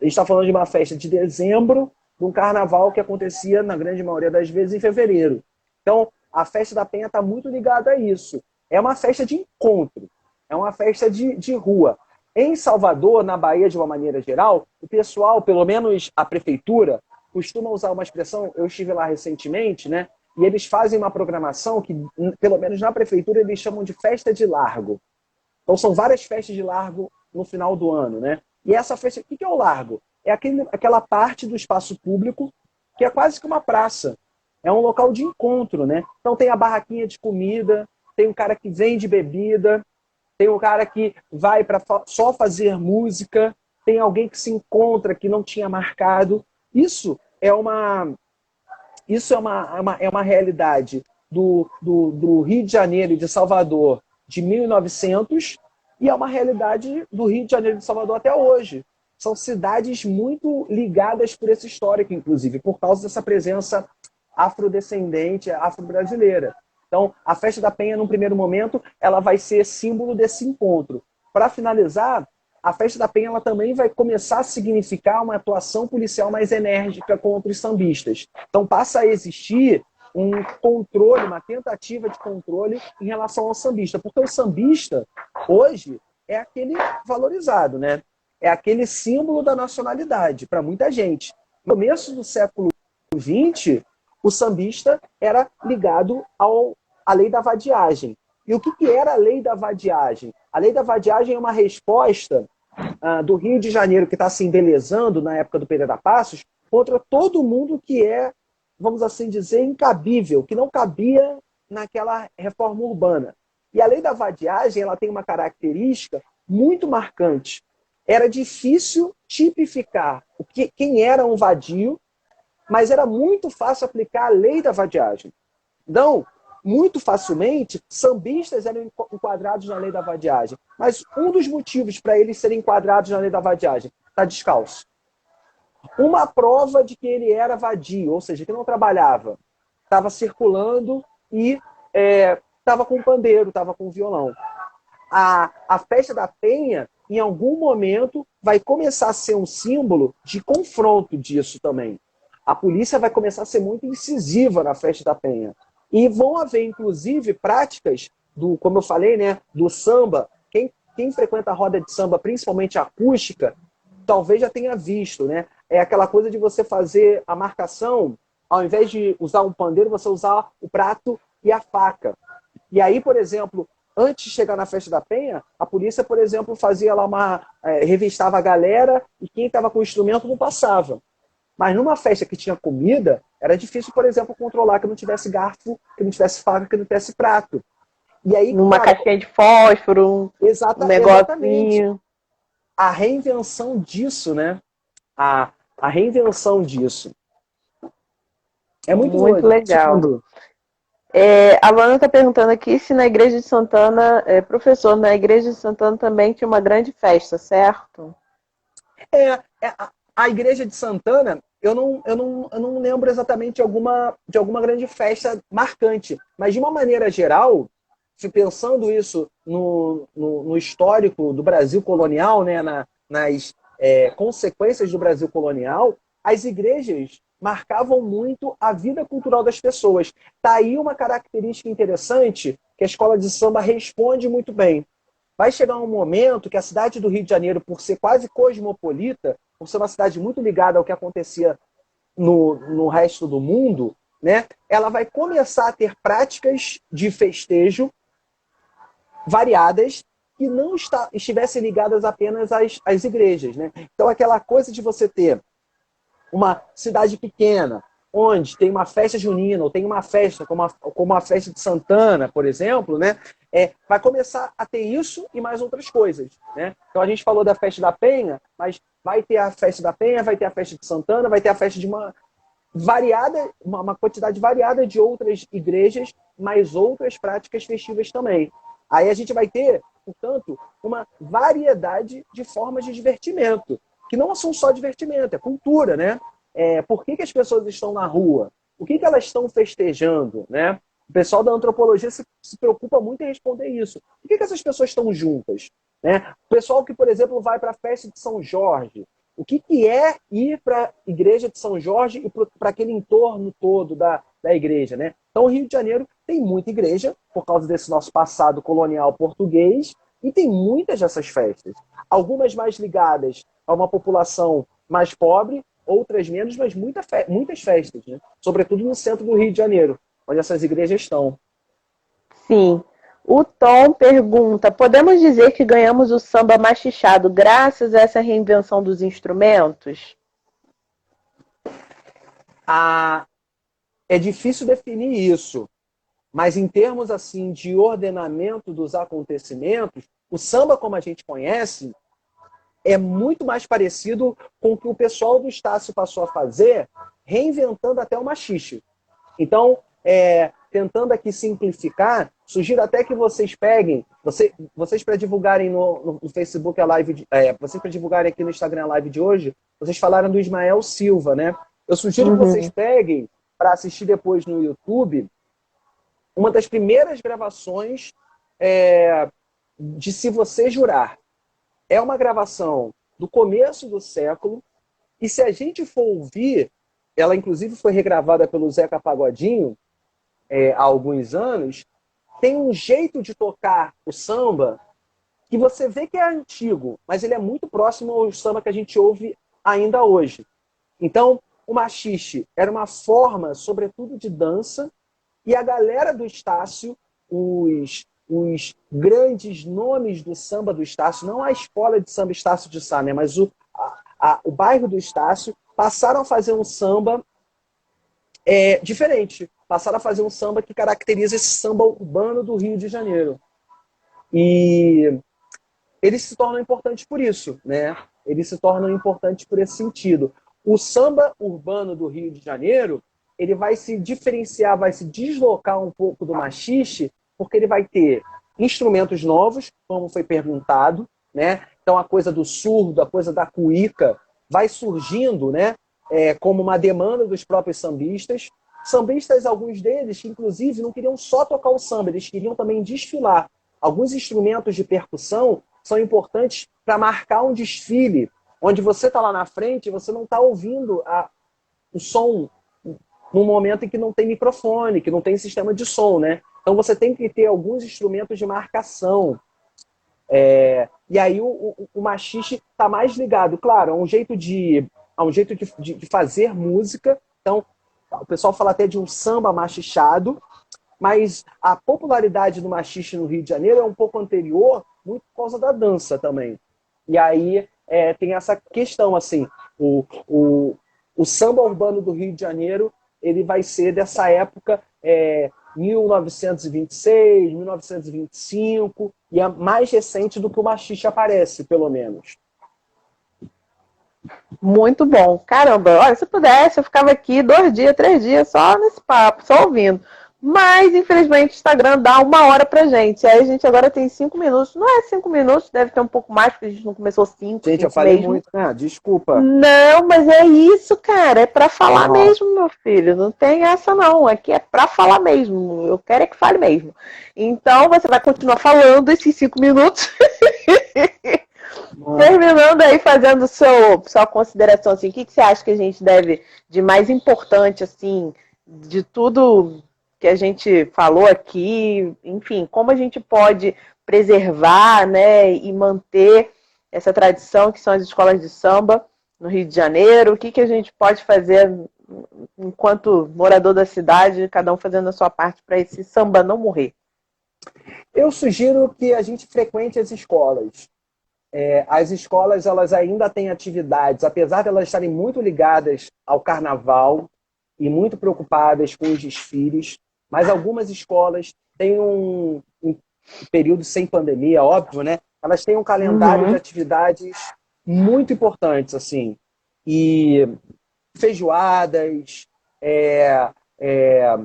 A gente está falando de uma festa de dezembro, de um carnaval que acontecia, na grande maioria das vezes, em fevereiro. Então, a Festa da Penha está muito ligada a isso. É uma festa de encontro, é uma festa de rua. Em Salvador, na Bahia, de uma maneira geral, o pessoal, pelo menos a prefeitura, costuma usar uma expressão, eu estive lá recentemente, né? E eles fazem uma programação que, pelo menos na prefeitura, eles chamam de festa de largo. Então são várias festas de largo no final do ano, né? E essa festa, o que é o largo? É aquela parte do espaço público que é quase que uma praça. É um local de encontro, né? Então tem a barraquinha de comida, tem um cara que vende bebida, tem um cara que vai para só fazer música, tem alguém que se encontra que não tinha marcado. Isso é uma realidade do Rio de Janeiro e de Salvador de 1900 e é uma realidade do Rio de Janeiro e de Salvador até hoje. São cidades muito ligadas por esse histórico, inclusive, por causa dessa presença afrodescendente, afro-brasileira. Então, a Festa da Penha, num primeiro momento, ela vai ser símbolo desse encontro. Para finalizar, a Festa da Penha ela também vai começar a significar uma atuação policial mais enérgica contra os sambistas. Então, passa a existir um controle, uma tentativa de controle em relação ao sambista. Porque o sambista, hoje, é aquele valorizado, né? É aquele símbolo da nacionalidade para muita gente. No começo do século XX, o sambista era ligado à lei da vadiagem. E o que era a lei da vadiagem? A lei da vadiagem é uma resposta do Rio de Janeiro, que está se embelezando na época do Pereira Passos, contra todo mundo que é, vamos assim dizer, incabível, que não cabia naquela reforma urbana. E a lei da vadiagem ela tem uma característica muito marcante. Era difícil tipificar quem era um vadio, mas era muito fácil aplicar a lei da vadiagem. Então, muito facilmente, sambistas eram enquadrados na lei da vadiagem. Mas um dos motivos para eles serem enquadrados na lei da vadiagem está descalço. Uma prova de que ele era vadio, ou seja, que não trabalhava, estava circulando e estava com pandeiro, estava com violão. A Festa da Penha, em algum momento, vai começar a ser um símbolo de confronto disso também. A polícia vai começar a ser muito incisiva na Festa da Penha. E vão haver, inclusive, práticas como eu falei, né, do samba. Quem frequenta a roda de samba, principalmente acústica, talvez já tenha visto, né? É aquela coisa de você fazer a marcação, ao invés de usar um pandeiro, você usar o prato e a faca. E aí, por exemplo, antes de chegar na festa da Penha, a polícia, por exemplo, fazia lá revistava a galera e quem estava com o instrumento não passava. Mas numa festa que tinha comida, era difícil, por exemplo, controlar que não tivesse garfo, que não tivesse faca, que não tivesse prato. E aí, Numa cara, caixinha de fósforo, um exatamente. negocinho. A reinvenção disso, né? A reinvenção disso. É muito Muito doido. legal. A Luana está perguntando aqui se na igreja de Santana, professor, na igreja de Santana também tinha uma grande festa, certo? A igreja de Santana, eu não lembro exatamente de alguma grande festa marcante, mas de uma maneira geral, se pensando isso no histórico do Brasil colonial, né, nas consequências do Brasil colonial, as igrejas marcavam muito a vida cultural das pessoas. Está aí uma característica interessante que a escola de samba responde muito bem. Vai chegar um momento que a cidade do Rio de Janeiro, por ser quase cosmopolita, por ser uma cidade muito ligada ao que acontecia no resto do mundo, né, ela vai começar a ter práticas de festejo variadas que não estivessem ligadas apenas às igrejas. Né? Então, aquela coisa de você ter uma cidade pequena, onde tem uma festa junina, ou tem uma festa como a festa de Santana, por exemplo, né? Vai começar a ter isso e mais outras coisas. Né? Então a gente falou da festa da Penha, mas vai ter a festa da Penha, vai ter a festa de Santana, vai ter a festa de uma quantidade variada de outras igrejas, mais outras práticas festivas também. Aí a gente vai ter, portanto, uma variedade de formas de divertimento, que não são só divertimento, é cultura, né? Por que as pessoas estão na rua? O que elas estão festejando, né? O pessoal da antropologia se preocupa muito em responder isso. Por que essas pessoas estão juntas? Né? O pessoal que, por exemplo, vai para a festa de São Jorge, o que é ir para a igreja de São Jorge e para aquele entorno todo da igreja, né? Então, o Rio de Janeiro tem muita igreja, por causa desse nosso passado colonial português, e tem muitas dessas festas. Algumas mais ligadas a uma população mais pobre, outras menos, mas muitas festas, né? Sobretudo no centro do Rio de Janeiro, onde essas igrejas estão. Sim. O Tom pergunta: podemos dizer que ganhamos o samba machichado graças a essa reinvenção dos instrumentos? É difícil definir isso, mas em termos assim de ordenamento dos acontecimentos, o samba como a gente conhece é muito mais parecido com o que o pessoal do Estácio passou a fazer, reinventando até o machixe. Então, tentando aqui simplificar, sugiro até que vocês peguem, vocês para divulgarem no Facebook a live, vocês para divulgarem aqui no Instagram a live de hoje, vocês falaram do Ismael Silva, né? Eu sugiro que vocês peguem para assistir depois no YouTube uma das primeiras gravações de Se Você Jurar. É uma gravação do começo do século, e se a gente for ouvir, ela inclusive foi regravada pelo Zeca Pagodinho há alguns anos, tem um jeito de tocar o samba que você vê que é antigo, mas ele é muito próximo ao samba que a gente ouve ainda hoje. Então, o machixe era uma forma, sobretudo, de dança, e a galera do Estácio, os grandes nomes do samba do Estácio, não a escola de samba Estácio de Sá, né, mas o bairro do Estácio, passaram a fazer um samba diferente. Passaram a fazer um samba que caracteriza esse samba urbano do Rio de Janeiro. E eles se tornam importantes por isso, né? Eles se tornam importantes por esse sentido. O samba urbano do Rio de Janeiro, ele vai se diferenciar, vai se deslocar um pouco do machixe, porque ele vai ter instrumentos novos, como foi perguntado, né? Então a coisa do surdo, a coisa da cuíca, vai surgindo, né? Como uma demanda dos próprios sambistas. Sambistas, alguns deles, que inclusive não queriam só tocar o samba, eles queriam também desfilar. Alguns instrumentos de percussão são importantes para marcar um desfile, onde você está lá na frente e você não está ouvindo o som num momento em que não tem microfone, que não tem sistema de som, né? Então você tem que ter alguns instrumentos de marcação. E aí o machixe está mais ligado, claro, a um jeito de fazer música. Então, o pessoal fala até de um samba machichado, mas a popularidade do machixe no Rio de Janeiro é um pouco anterior, muito por causa da dança também. E aí tem essa questão, assim, o samba urbano do Rio de Janeiro, ele vai ser dessa época 1926, 1925, e é mais recente do que o machixe aparece, pelo menos. Muito bom. Caramba, olha, se eu pudesse, eu ficava aqui 2 dias, 3 dias só nesse papo, só ouvindo. Mas, infelizmente, o Instagram dá 1 hora pra gente. Aí a gente agora tem 5 minutos. Não é 5 minutos, deve ter um pouco mais, porque a gente não começou cinco, Gente, eu cinco falei mesmo. muito, né? Desculpa. Não, mas é isso, cara. É pra falar Nossa. mesmo, meu filho. Não tem essa, não. Aqui é pra falar mesmo. Eu quero é que fale mesmo. Então, você vai continuar falando esses 5 minutos. Terminando aí, fazendo sua consideração, assim, o que você acha que a gente deve de mais importante, assim, de tudo que a gente falou aqui, enfim, como a gente pode preservar, né, e manter essa tradição que são as escolas de samba no Rio de Janeiro, o que a gente pode fazer enquanto morador da cidade, cada um fazendo a sua parte para esse samba não morrer. Eu sugiro que a gente frequente as escolas. As escolas, elas ainda têm atividades, apesar de elas estarem muito ligadas ao carnaval e muito preocupadas com os desfiles, mas algumas escolas têm um período sem pandemia, óbvio, né? Elas têm um calendário de Uhum. atividades muito importantes, assim. E feijoadas, é, é,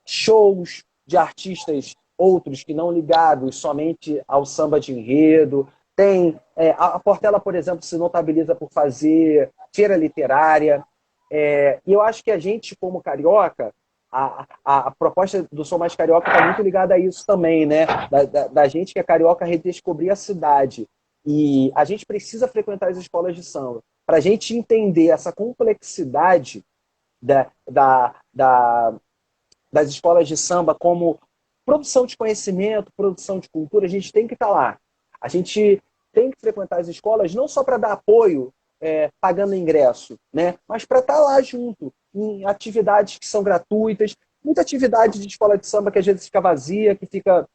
shows de artistas outros que não ligados somente ao samba de enredo. Tem a Portela, por exemplo, se notabiliza por fazer feira literária. E eu acho que a gente, como carioca, a proposta do Sou Mais Carioca está muito ligada a isso também, né? Da gente que é carioca redescobrir a cidade. E a gente precisa frequentar as escolas de samba para a gente entender essa complexidade da, da, da, das escolas de samba como produção de conhecimento, produção de cultura. A gente tem que estar lá. A gente tem que frequentar as escolas não só para dar apoio, pagando ingresso, né? Mas para estar lá junto, em atividades que são gratuitas. Muita atividade de escola de samba que às vezes fica vazia, que fica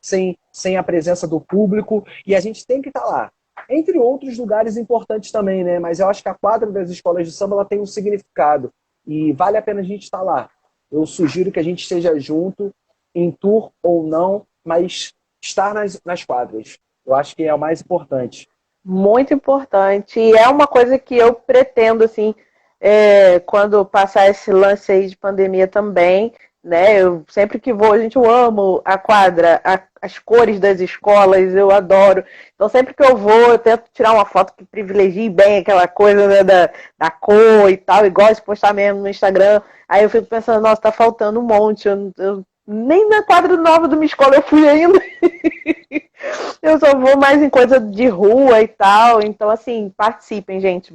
sem a presença do público, e a gente tem que estar lá. Entre outros lugares importantes também, né? Mas eu acho que a quadra das escolas de samba ela tem um significado, e vale a pena a gente estar lá. Eu sugiro que a gente esteja junto, em tour ou não, mas estar nas quadras. Eu acho que é o mais importante. Muito importante. E é uma coisa que eu pretendo, assim, quando passar esse lance aí de pandemia também, né? Eu sempre que vou, gente, eu amo a quadra, as cores das escolas, eu adoro. Então, sempre que eu vou, eu tento tirar uma foto que privilegie bem aquela coisa, né, da cor e tal, e gosto de postar mesmo no Instagram. Aí eu fico pensando, nossa, tá faltando um monte. Nem na quadra nova da minha escola eu fui ainda. Eu só vou mais em coisa de rua e tal. Então, assim, participem, gente.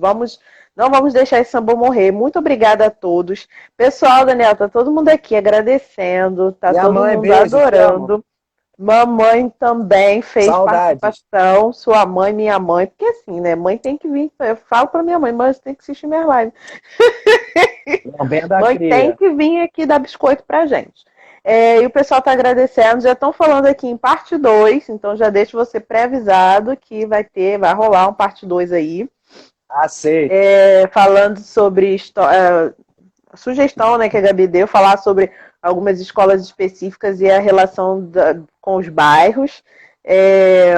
Não vamos deixar esse samba morrer. Muito obrigada a todos. Pessoal, Daniel, tá todo mundo aqui agradecendo, tá Minha todo mãe, mundo beijo, te amo. adorando. Mamãe também fez Saudade. participação, sua mãe, minha mãe, porque assim, né? Mãe tem que vir. Eu falo pra minha mãe, mãe, você tem que assistir minhas lives. Não, bem da Mãe tem cria. que vir aqui dar biscoito pra gente. E o pessoal está agradecendo, já estão falando aqui em parte 2, então já deixo você pré-avisado que vai rolar um parte 2 aí, Aceito. falando sobre a sugestão, né, que a Gabi deu, falar sobre algumas escolas específicas e a relação com os bairros. É,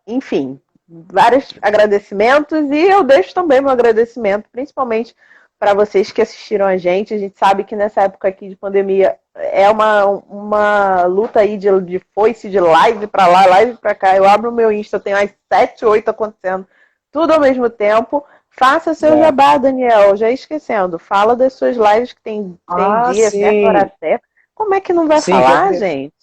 enfim, vários agradecimentos e eu deixo também meu agradecimento, principalmente para vocês que assistiram a gente. A gente sabe que nessa época aqui de pandemia é uma luta aí de foice, de live para lá, live para cá. Eu abro o meu Insta, tem umas 7, 8 acontecendo, tudo ao mesmo tempo. Faça seu É. jabá, Daniel, já esquecendo. Fala das suas lives que tem Ah, dia certo, sim. hora certa. Como é que não vai Sim, que falar, gente?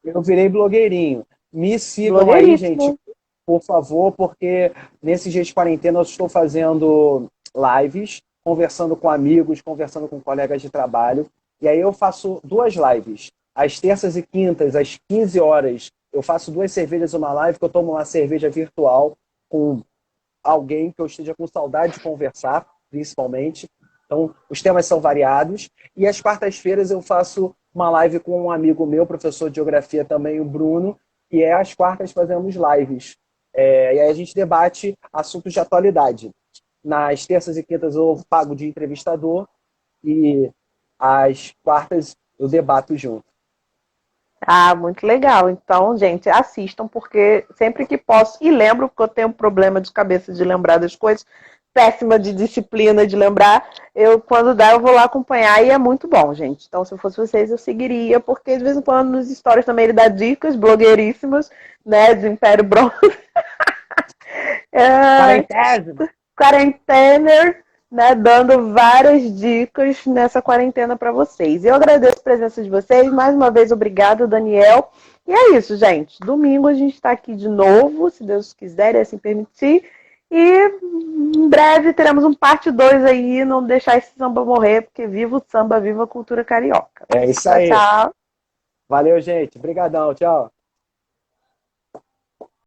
eu virei blogueirinho. Me sigam aí, gente, Blogueiríssimo. por favor, porque nesses dias de quarentena eu estou fazendo lives, conversando com amigos, conversando com colegas de trabalho. E aí eu faço 2 lives, às terças e quintas, às 15 horas eu faço 2 cervejas uma live, que eu tomo uma cerveja virtual com alguém que eu esteja com saudade de conversar, principalmente. Então, os temas são variados. E às quartas-feiras eu faço uma live com um amigo meu, professor de geografia também, o Bruno, e às quartas fazemos lives. E aí a gente debate assuntos de atualidade. Nas terças e quintas eu pago de entrevistador e às quartas eu debato junto. Ah, muito legal. Então, gente, assistam, porque sempre que posso, e lembro, porque eu tenho um problema de cabeça de lembrar das coisas, péssima de disciplina de lembrar, quando dá, eu vou lá acompanhar, e é muito bom, gente. Então, se eu fosse vocês, eu seguiria, porque de vez em quando nos stories também ele dá dicas blogueiríssimas, né, do Império Bronze. É, Quarentésimo! quarentener, né, dando várias dicas nessa quarentena para vocês. Eu agradeço a presença de vocês, mais uma vez, obrigada, Daniel. E é isso, gente. Domingo a gente está aqui de novo, se Deus quiser e assim permitir. E em breve teremos um parte 2 aí, não deixar esse samba morrer, porque viva o samba, viva a cultura carioca. É isso Tchau, aí. tchau. Valeu, gente. Obrigadão. Tchau.